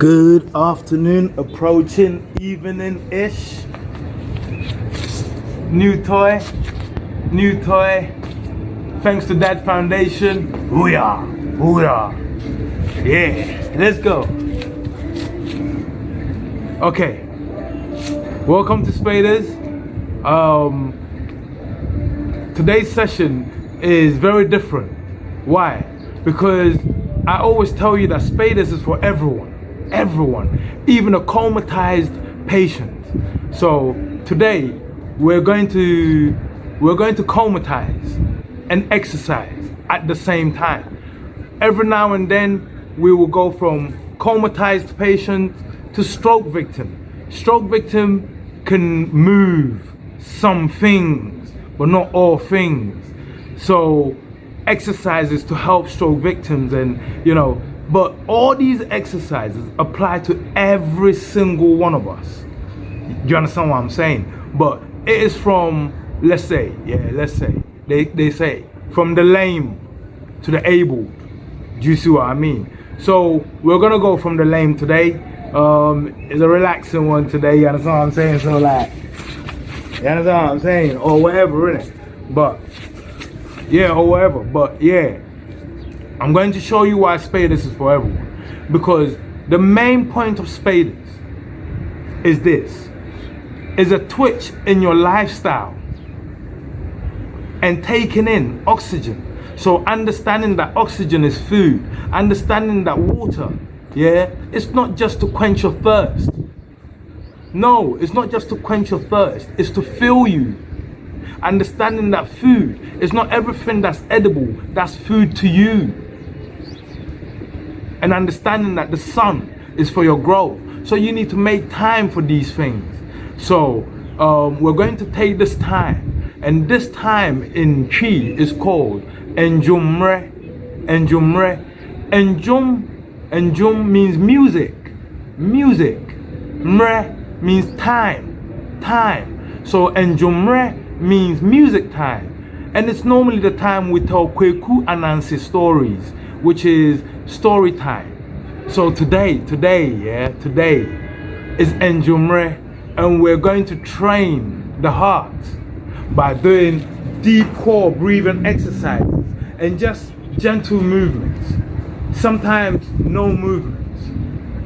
Good afternoon, approaching evening-ish. New toy. Thanks to that foundation. Hoover. Yeah, let's go. Okay. Welcome to Spadas. Today's session is very different. Why? Because I always tell you that Spadas is for everyone, even a comatized patient. So today we're going to comatize and exercise at the same time. Every now and then we will go from comatized patient to stroke victim. Stroke victim can move some things, but not all things. So exercises to help stroke victims, and but all these exercises apply to every single one of us. Do you understand what I'm saying? But it is from, let's say they say from the lame to the able. Do you see what I mean? So we're gonna go from the lame today. It's a relaxing one today, you understand what I'm saying? So like, you understand what I'm saying? Or whatever, innit? But yeah, I'm going to show you why Spadas is for everyone. Because the main point of Spadas is this: is a twitch in your lifestyle and taking in oxygen. So understanding that oxygen is food, understanding that water, it's not just to quench your thirst. No, it's not just to quench your thirst, it's to fill you. Understanding that food is not everything that's edible, that's food to you. And understanding that the sun is for your growth. So you need to make time for these things. So we're going to take this time, and this time in Chi is called Enjumre. Enjum means music. Mre means time. So Enjumre means music time. And it's normally the time we tell Kweku Anansi stories, which is story time. So today is Enjumre, and we're going to train the heart by doing deep core breathing exercises and just gentle movements. Sometimes no movements.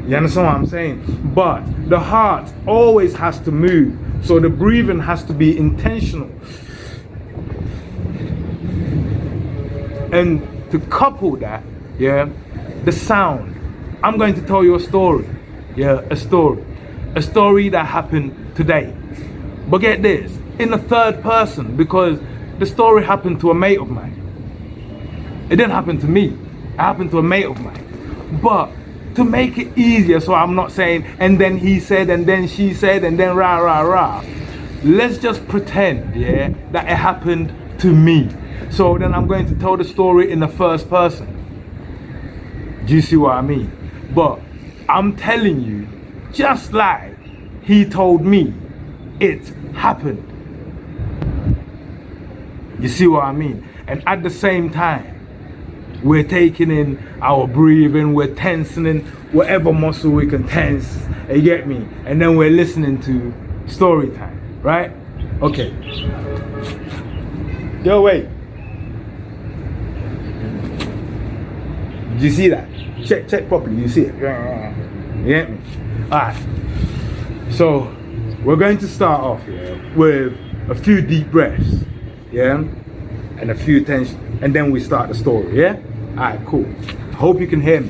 You understand what I'm saying? But the heart always has to move. So the breathing has to be intentional. And to couple that, the sound. I'm going to tell you a story. A story that happened today. But get this, in the third person, because the story happened to a mate of mine. It didn't happen to me. It happened to a mate of mine. But to make it easier, so I'm not saying, and then he said, and then she said, and then rah. Let's just pretend, that it happened to me. So then I'm going to tell the story in the first person. Do you see what I mean? But I'm telling you, just like he told me, it happened. You see what I mean? And at the same time, we're taking in our breathing, we're tensing whatever muscle we can tense, you get me? And then we're listening to story time, right? Okay. Yo, wait. Did you see that? Check properly, you see it? You get me? Alright. So, we're going to start off with a few deep breaths, and a few tension, and then we start the story, Alright, cool. Hope you can hear me.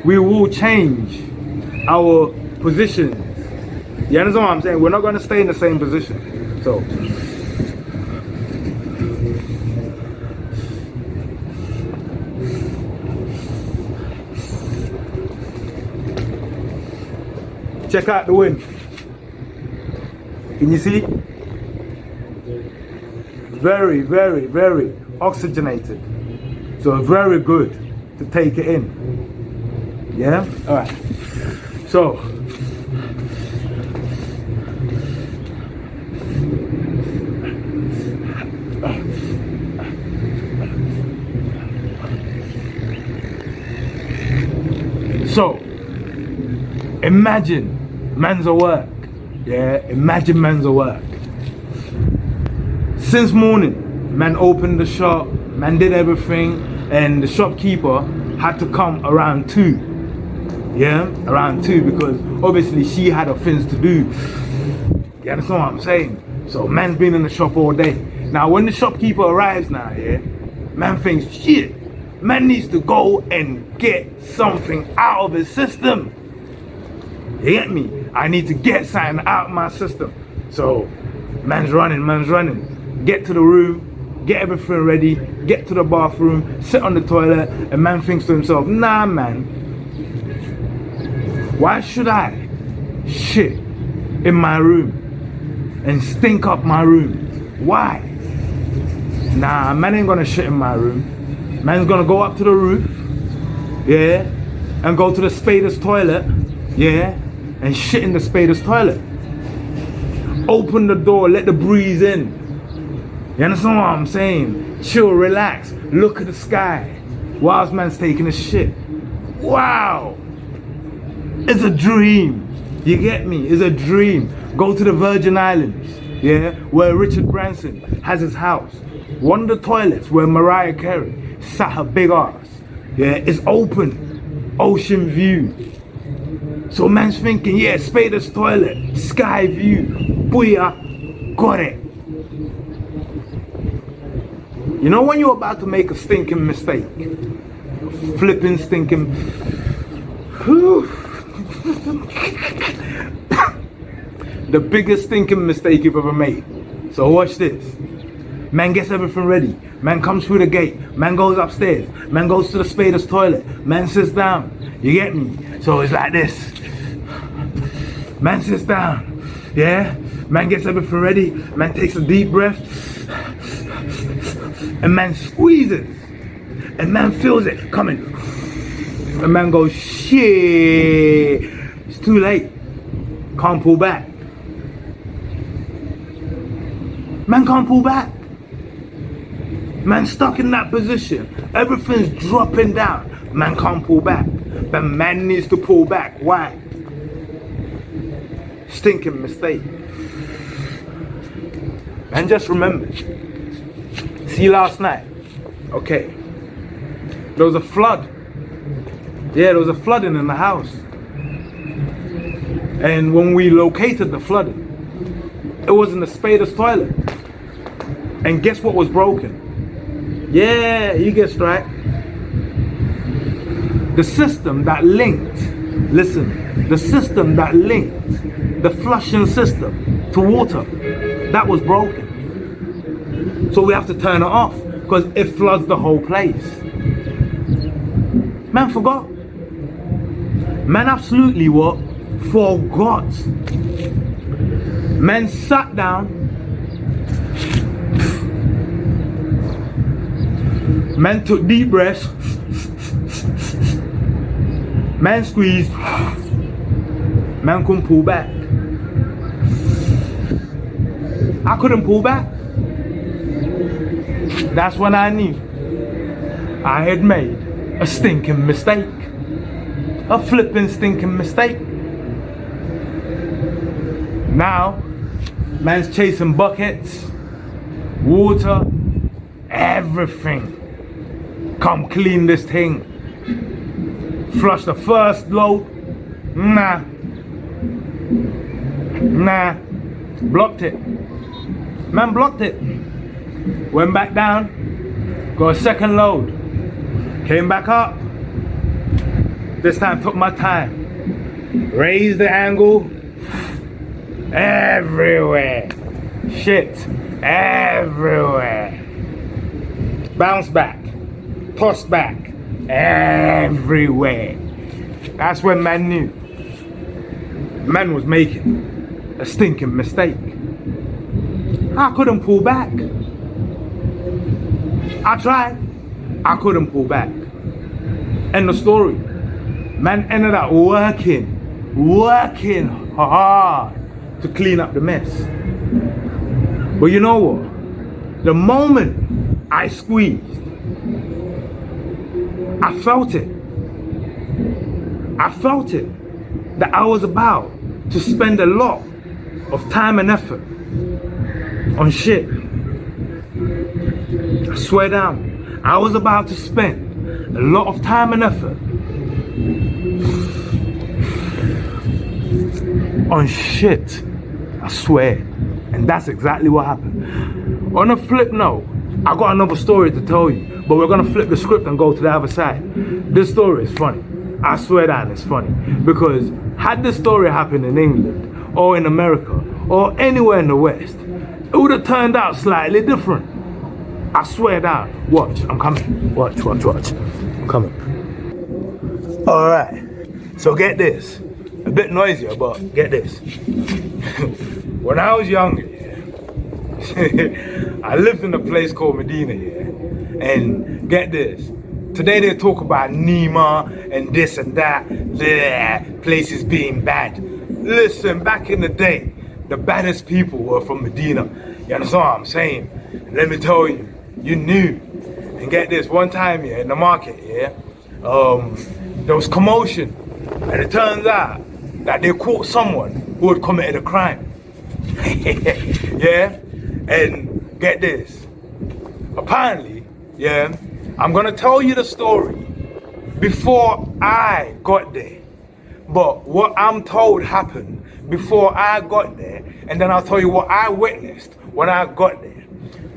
We will change our positions. You understand what I'm saying? We're not going to stay in the same position. So, check out the wind. Can you see? Very, very, very oxygenated. So very good to take it in. Alright. So So, imagine man's at work. Yeah, imagine man's at work. Since morning, man opened the shop, man did everything, and the shopkeeper had to come around 2. Yeah, around 2, because obviously she had her things to do. You understand what I'm saying? So man's been in the shop all day. Now when the shopkeeper arrives now, yeah, man thinks, shit, man needs to go and get something out of his system. You get me? I need to get something out of my system. So man's running. Get to the room, get everything ready, get to the bathroom, sit on the toilet, and man thinks to himself, nah man, why should I shit in my room and stink up my room? Why? Nah, man ain't gonna shit in my room. Man's gonna go up to the roof, yeah, and go to the Spadas toilet, yeah, and shit in the Spadas toilet. Open the door, let the breeze in. You understand what I'm saying? Chill, relax, look at the sky whilst man's taking a shit. Wow! It's a dream. You get me? It's a dream. Go to the Virgin Islands, yeah, where Richard Branson has his house. One of the toilets where Mariah Carey sat her big ass, yeah, is open, ocean view. So man's thinking, yeah, Spadas toilet, sky view, booyah, got it. You know when you're about to make a stinking mistake? A flipping stinking... The biggest stinking mistake you've ever made. So watch this. Man gets everything ready. Man comes through the gate. Man goes upstairs. Man goes to the Spadas toilet. Man sits down. You get me? So it's like this. Man sits down. Yeah? Man gets everything ready. Man takes a deep breath. And man squeezes. And man feels it coming. And man goes, shit. It's too late. Can't pull back. Man can't pull back. Man stuck in that position. Everything's dropping down. Man can't pull back. But man needs to pull back. Why? Stinking mistake. Man just remembered. See last night? Okay. There was a flood. Yeah, there was a flooding in the house. And when we located the flooding, it was in the Spadas toilet. And guess what was broken? Yeah, you guessed right. The system that linked, listen, the system that linked the flushing system to water, that was broken. So we have to turn it off because it floods the whole place. Man forgot. Man absolutely what? Forgot. Man sat down. Man took deep breaths. Man squeezed. Man couldn't pull back. I couldn't pull back. That's when I knew I had made a stinking mistake. A flipping stinking mistake. Now, man's chasing buckets, water, everything. Come clean this thing. Flush the first load. Nah. Blocked it. Man blocked it. Went back down. Got a second load. Came back up. This time took my time. Raised the angle. Everywhere. Shit. Everywhere. Bounce back. Toss back. Everywhere. That's when man knew. Man was making a stinking mistake. I couldn't pull back. I tried. I couldn't pull back. End of story. Man ended up working hard to clean up the mess. But you know what? The moment I squeezed, I felt it. I felt it, that I was about to spend a lot of time and effort on shit. I swear down, I was about to spend a lot of time and effort on shit. I swear. And that's exactly what happened. On a flip note, I got another story to tell you, but we're gonna flip the script and go to the other side. This story is funny. I swear that it's funny. Because had this story happened in England, or in America, or anywhere in the West, it would have turned out slightly different. I swear that. Watch, I'm coming. Watch. I'm coming. Alright, so get this. A bit noisier, but get this. When I was younger, I lived in a place called Medina, and get this. Today they talk about Nima and this and that, places being bad. Listen, back in the day, the baddest people were from Medina. You understand what I'm saying? And let me tell you, you knew. And get this, one time in the market, there was commotion, and it turns out that they caught someone who had committed a crime. Yeah, and get this. Apparently, I'm gonna tell you the story before I got there. But what I'm told happened before I got there, and then I'll tell you what I witnessed when I got there.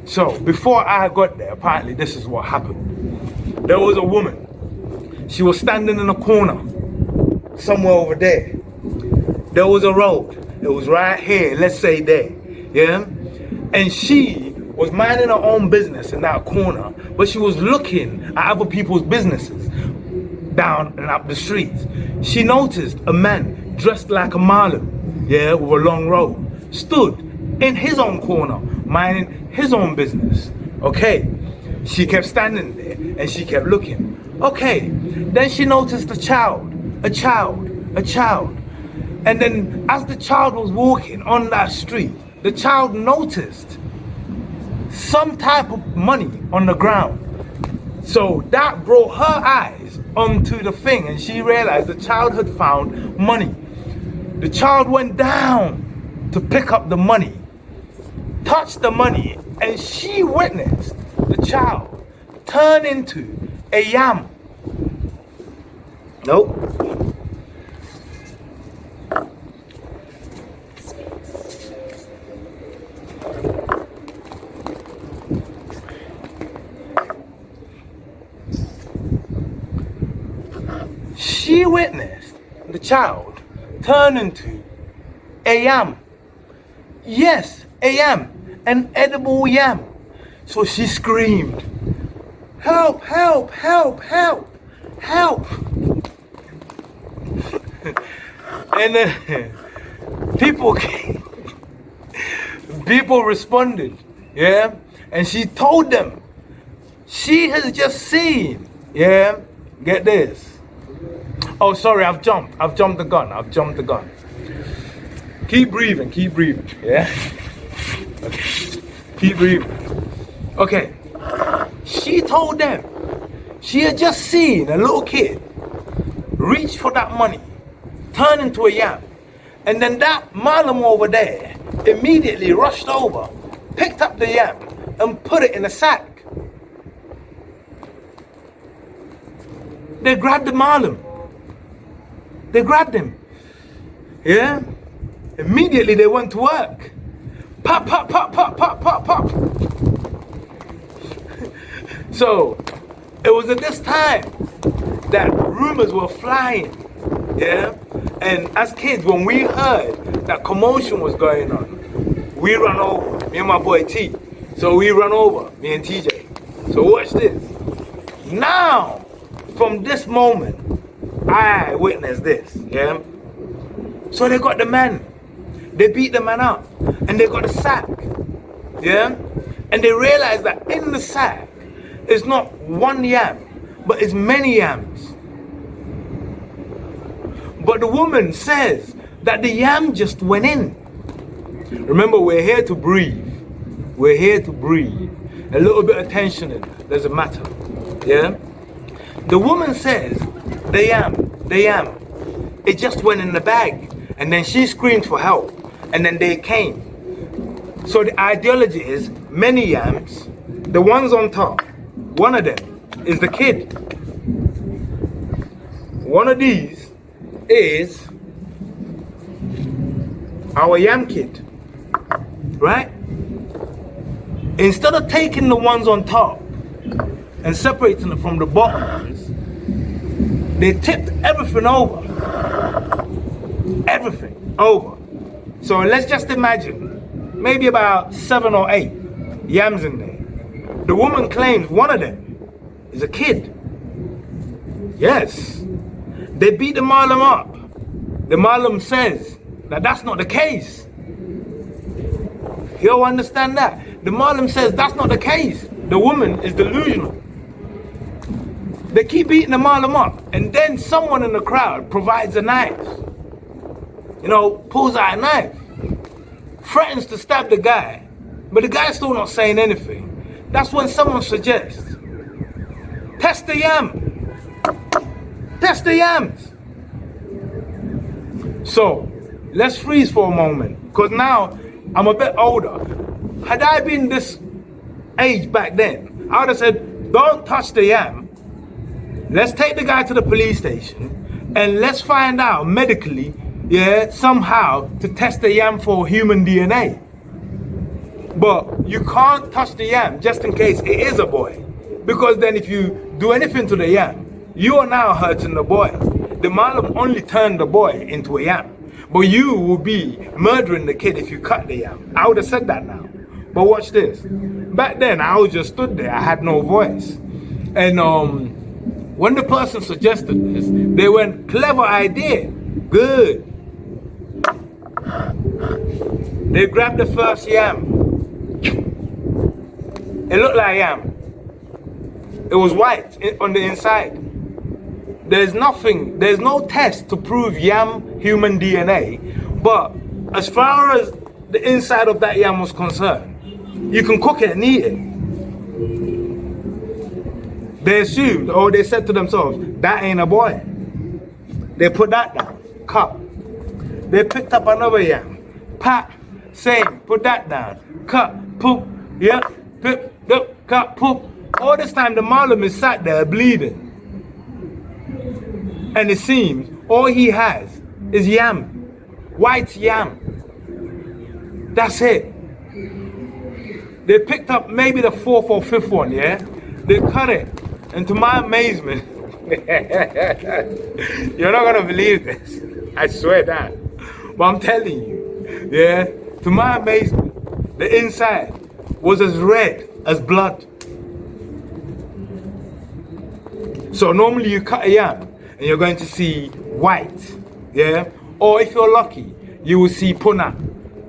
So before I got there, apparently this is what happened. There was a woman. She was standing in a corner, somewhere over there. There was a road. It was right here, let's say there, and she was minding her own business in that corner, but she was looking at other people's businesses down and up the street. She noticed a man dressed like a Marlin, with a long robe, stood in his own corner, minding his own business. Okay, she kept standing there and she kept looking. Okay, then she noticed a child. And then as the child was walking on that street, the child noticed some type of money on the ground. So that brought her eyes onto the thing, and she realized the child had found money. The child went down to pick up the money, touched the money, and she witnessed the child turn into a yam. Nope. She witnessed the child turn into a yam. Yes, a yam, an edible yam. So she screamed, "Help, help, help, help, help." And then people responded, and she told them she has just seen, get this. Oh, sorry, I've jumped the gun. Keep breathing, Okay. Keep breathing. Okay. She told them she had just seen a little kid reach for that money, turn into a yam, and then that Malam over there immediately rushed over, picked up the yam, and put it in a sack. They grabbed the Malam. They grabbed him. Immediately they went to work. Pop, pop, pop, pop, pop, pop, pop. So it was at this time that rumors were flying. And as kids, when we heard that commotion was going on, we ran over, me and my boy T. So we ran over, me and TJ. So watch this. Now, from this moment, I witnessed this, So they got the man. They beat the man up. And they got a sack, And they realized that in the sack is not one yam, but it's many yams. But the woman says that the yam just went in. Remember, we're here to breathe. We're here to breathe. A little bit of tension in it doesn't matter, The woman says the yam It just went in the bag. And then she screamed for help. And then they came. So the ideology is many yams, the ones on top, one of them is the kid. One of these is our yam kid, right? Instead of taking the ones on top and separating them from the bottom ones, they tipped everything over. Everything over. So let's just imagine maybe about 7 or 8 yams in there. The woman claims one of them is a kid. Yes. They beat the Malam up. The Malam says that that's not the case. You don't understand that? The Malam says that's not the case. The woman is delusional. They keep beating the Malam up, and then someone in the crowd provides a knife. You know, pulls out a knife. Threatens to stab the guy, but the guy's still not saying anything. That's when someone suggests, test the yam. Test the yams. So, let's freeze for a moment, because now I'm a bit older. Had I been this age back then, I would have said, don't touch the yam. Let's take the guy to the police station, and let's find out medically, somehow to test the yam for human DNA. But you can't touch the yam just in case it is a boy. Because then if you do anything to the yam, you are now hurting the boy. The Malam only turned the boy into a yam. But you will be murdering the kid if you cut the yam. I would have said that now. But watch this. Back then, I was just stood there. I had no voice. And when the person suggested this, they went, clever idea. Good. They grabbed the first yam. It looked like yam. It was white on the inside. There's no test to prove yam human DNA, but as far as the inside of that yam was concerned, you can cook it and eat it. They assumed, or they said to themselves, that ain't a boy. They put that down, cut. They picked up another yam, pat, same, put that down, cut, poop, yeah, pick, cut, poop. All this time the Malam is sat there bleeding. And it seems all he has is yam, white yam. That's it. They picked up maybe the 4th or 5th one, yeah? They cut it. And to my amazement, you're not gonna believe this. I swear that. But I'm telling you, yeah? To my amazement, the inside was as red as blood. So normally you cut a yam, and you're going to see white, yeah? Or if you're lucky, you will see puna.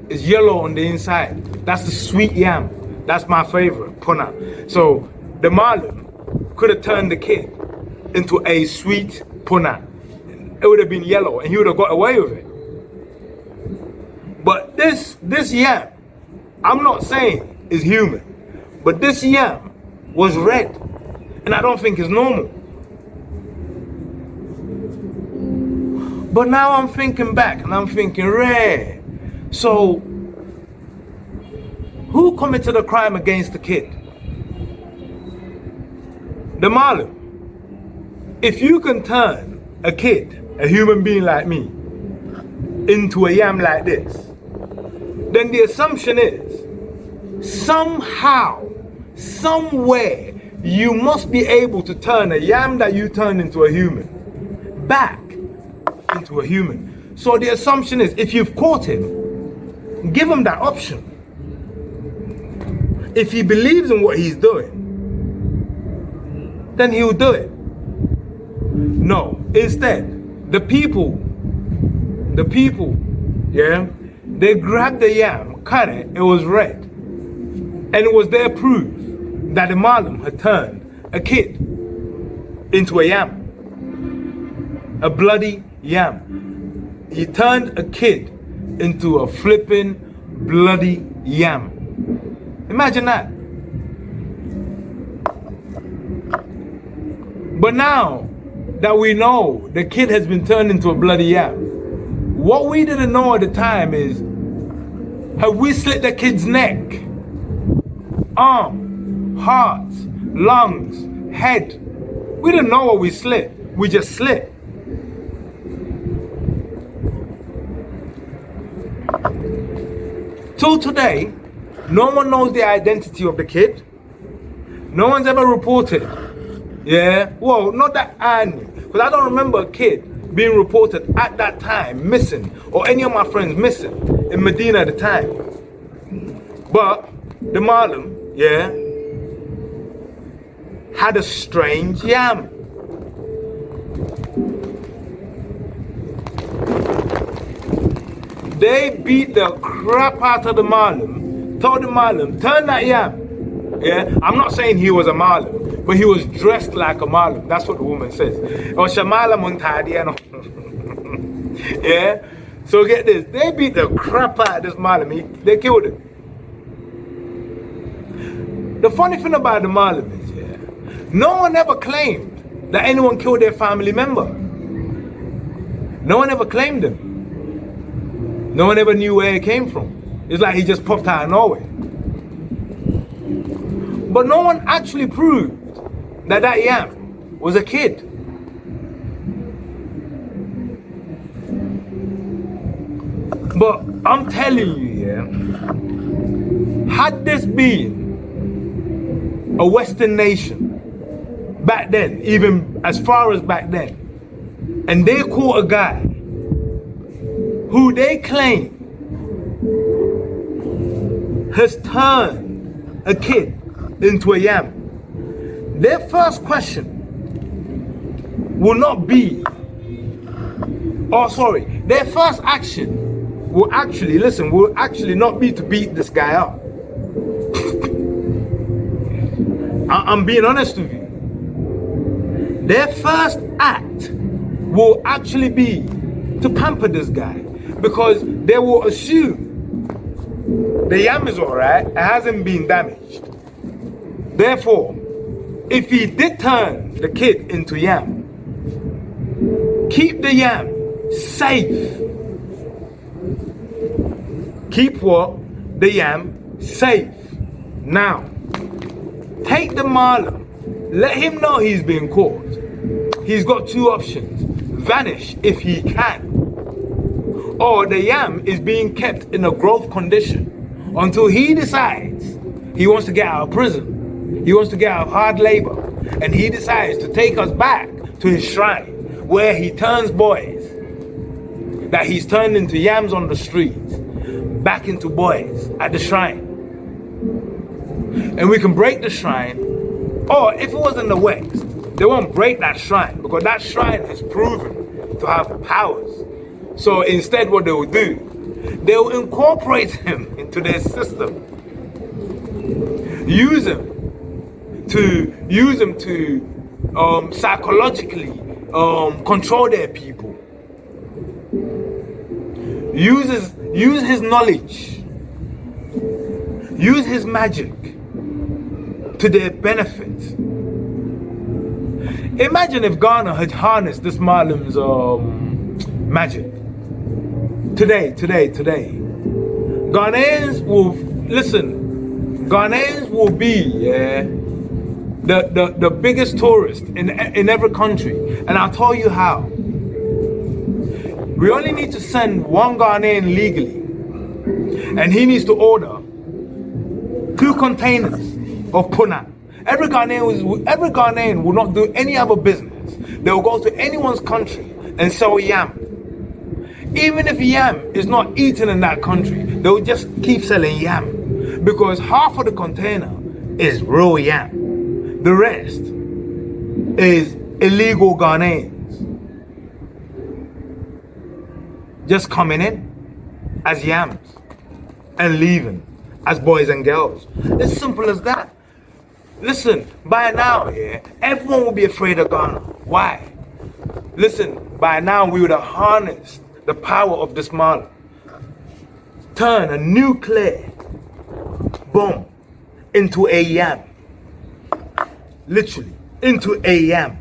It's yellow on the inside. That's the sweet yam. That's my favorite, puna. So the Malam could have turned the kid into a sweet puna. It would have been yellow, and he would have got away with it. But this yam, I'm not saying is human, but this yam was red, and I don't think it's normal. But now I'm thinking back, and I'm thinking, rare. So, who committed a crime against the kid? The Malam. If you can turn a kid, a human being like me, into a yam like this, then the assumption is, somehow, somewhere, you must be able to turn a yam that you turned into a human back into a human. So the assumption is, if you've caught him, give him that option. If he believes in what he's doing, then he'll do it. No, instead, the people, yeah, they grabbed the yam, cut it, it was red. And it was their proof that the Malam had turned a kid into a yam. A bloody yam. He turned a kid into a flipping bloody yam. Imagine that. But now, that we know the kid has been turned into a bloody yam. What we didn't know at the time is, have we slit the kid's neck, arm, heart, lungs, head? We didn't know what we slit. We just slit. Till today, no one knows the identity of the kid. No one's ever reported. Yeah? Well, not that I knew. Because I don't remember a kid being reported at that time missing, or any of my friends missing in Medina at the time. But the Malam, yeah, had a strange yam. They beat the crap out of the Malam, told the Malam, turn that yam. Yeah, I'm not saying he was a Malam, but he was dressed like a Malam. That's what the woman says. Or Shamala Muntadiano. Yeah? So get this, they beat the crap out of this Malam. They killed him. The funny thing about the Malam is, yeah, no one ever claimed that anyone killed their family member. No one ever claimed him. No one ever knew where it came from. It's like he just popped out of nowhere. But no one actually proved that that yam was a kid. But I'm telling you, yeah, had this been a Western nation back then, even as far as back then, and they caught a guy who they claim has turned a kid into a yam, their first question will not be, their first action will actually not be to beat this guy up. I'm being honest with you. Their first act will actually be to pamper this guy, because they will assume the yam is alright, it hasn't been damaged. Therefore, if he did turn the kid into yam, keep the yam safe. Keep what? The yam safe. Now, take the Malam, let him know he's been caught. He's got two options: vanish if he can, or the yam is being kept in a growth condition until he decides he wants to get out of prison. He wants to get out of hard labor, and he decides to take us back to his shrine, where he turns boys that he's turned into yams on the streets back into boys at the shrine. And we can break the shrine, or if it was in the West, they won't break that shrine, because that shrine is proven to have powers. So instead, what they will do, they will incorporate him into their system, use him to psychologically control their people. Use his knowledge, use his magic to their benefit. Imagine if Ghana had harnessed this Malam's magic. Today, Ghanaians will be the biggest tourist in every country, and I'll tell you how. We only need to send one Ghanaian legally, and he needs to order 2 containers of puna. Every Ghanaian will not do any other business. They will go to anyone's country and sell yam. Even if yam is not eaten in that country, they will just keep selling yam, because half of the container is real yam. The rest is illegal Ghanaians just coming in as yams and leaving as boys and girls. It's simple as that. Listen, by now, everyone will be afraid of Ghana. Why? Listen, by now we would have harnessed the power of this Malam. Turn a nuclear bomb into a yam. Literally, into a yam.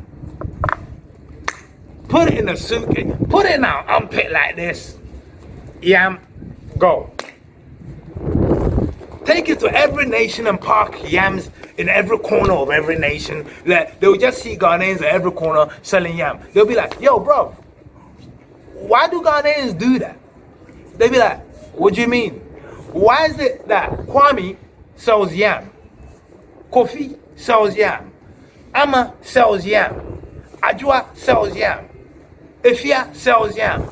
put it in a suitcase, put it in our armpit like this. Yam, go. Take it to every nation and park yams in every corner of every nation. Like, they'll just see Ghanaians at every corner selling yam. They'll be like, yo, bro, why do Ghanaians do that? They'll be like, what do you mean? Why is it that Kwame sells yam? Kofi sells yam. Ama sells yam. Ajua sells yam. Ifya sells yam.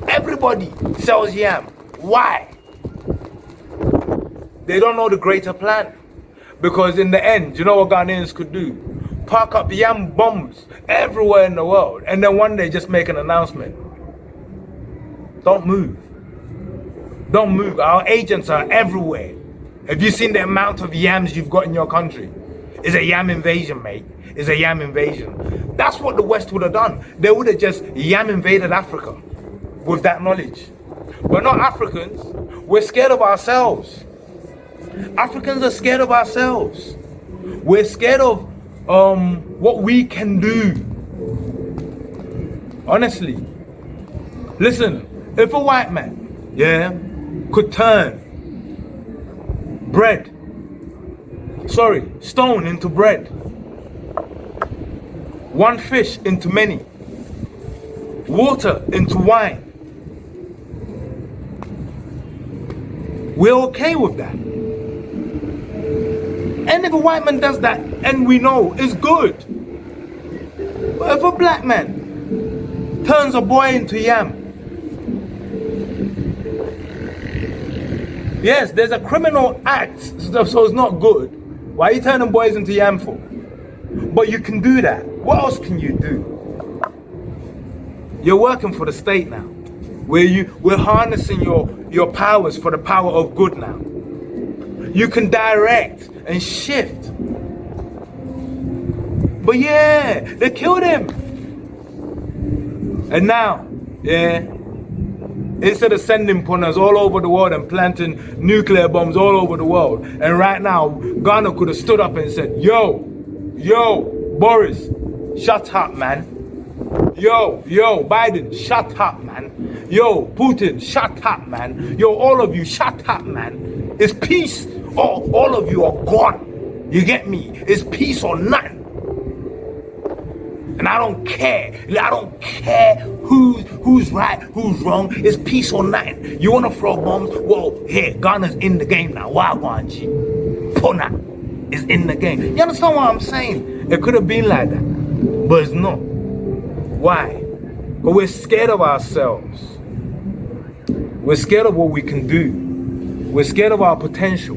Everybody sells yam. Why? They don't know the greater plan. Because in the end, you know what Ghanaians could do? Park up yam bombs everywhere in the world, and then one day just make an announcement. Don't move. Don't move. Our agents are everywhere. Have you seen the amount of yams you've got in your country? It's a yam invasion, mate. It's a yam invasion. That's what the West would have done. They would have just yam invaded Africa with that knowledge. But not Africans. We're scared of ourselves. Africans are scared of ourselves. We're scared of what we can do. Honestly. Listen, if a white man, yeah, could turn stone into bread, one fish into many, water into wine, we're okay with that. And if a white man does that, and we know it's good. But if a black man turns a boy into yam, yes, there's a criminal act, so it's not good. Why are you turning boys into yam for? But you can do that. What else can you do? You're working for the state now. We're harnessing your powers for the power of good now. You can direct and shift. But yeah, they killed him. And now, yeah, instead of sending punters all over the world and planting nuclear bombs all over the world, and right now, Ghana could have stood up and said, yo, Boris, shut up, man. Yo, Biden, shut up, man. Yo, Putin, shut up, man. Yo, all of you, shut up, man. It's peace, or all of you are gone. You get me? It's peace or nothing. And I don't care. I don't care who's right, who's wrong. It's peace or nothing. You want to throw bombs? Well, here, Ghana's in the game now. Wagwanji. Pona is in the game. You understand what I'm saying? It could have been like that, but it's not. Why? But we're scared of ourselves. We're scared of what we can do. We're scared of our potential.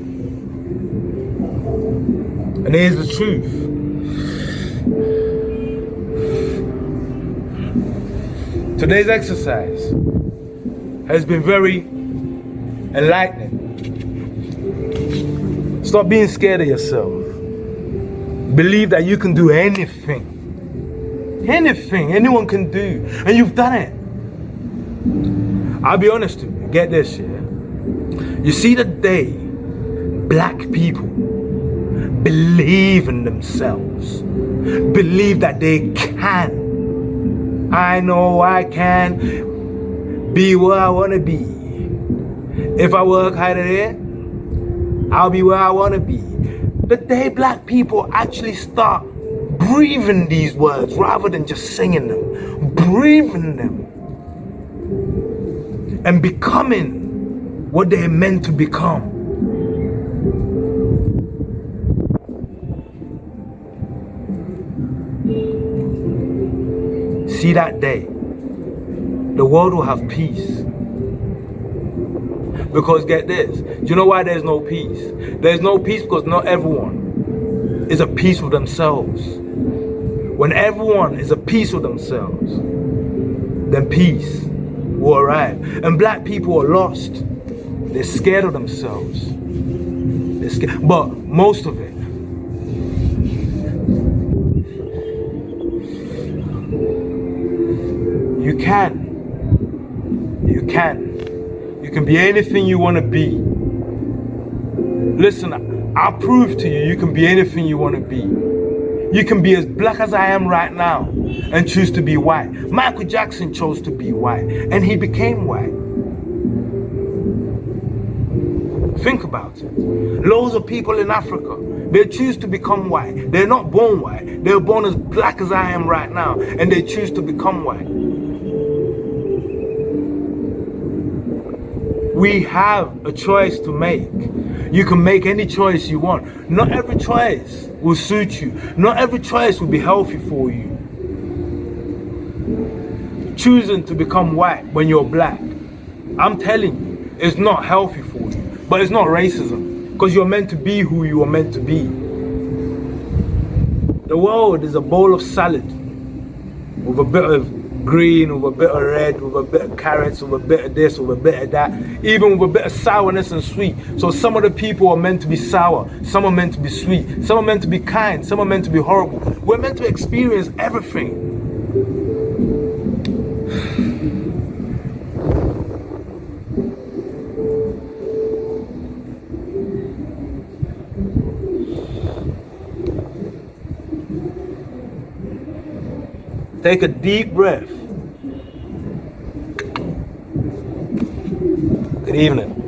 And here's the truth. Today's exercise has been very enlightening. Stop being scared of yourself. Believe that you can do anything. Anything anyone can do. And you've done it. I'll be honest with you. Get this, yeah? You see the day black people believe in themselves. Believe that they can. I know I can be where I want to be. If I work harder there, I'll be where I want to be. The day black people actually start breathing these words rather than just singing them, breathing them and becoming what they're meant to become. See that day, the world will have peace. Because get this, do you know why there's no peace? There's no peace because not everyone is at peace with themselves. When everyone is at peace with themselves, then peace will arrive. And black people are lost. They're scared of themselves. They're scared. But most of it, you can. You can be anything you want to be. Listen, I'll prove to you, you can be anything you want to be. You can be as black as I am right now and choose to be white. Michael Jackson chose to be white and he became white. Think about it. Loads of people in Africa, they choose to become white. They're not born white. They're born as black as I am right now and they choose to become white. We have a choice to make. You can make any choice you want. Not every choice will suit you. Not every choice will be healthy for you. Choosing to become white when you're black, I'm telling you, it's not healthy for you. But it's not racism, because you're meant to be who you are meant to be. The world is a bowl of salad with a bit of green, with a bit of red, with a bit of carrots, with a bit of this, with a bit of that, even with a bit of sourness and sweet. So some of the people are meant to be sour, some are meant to be sweet, some are meant to be kind, some are meant to be horrible. We're meant to experience everything. Take a deep breath. Good evening.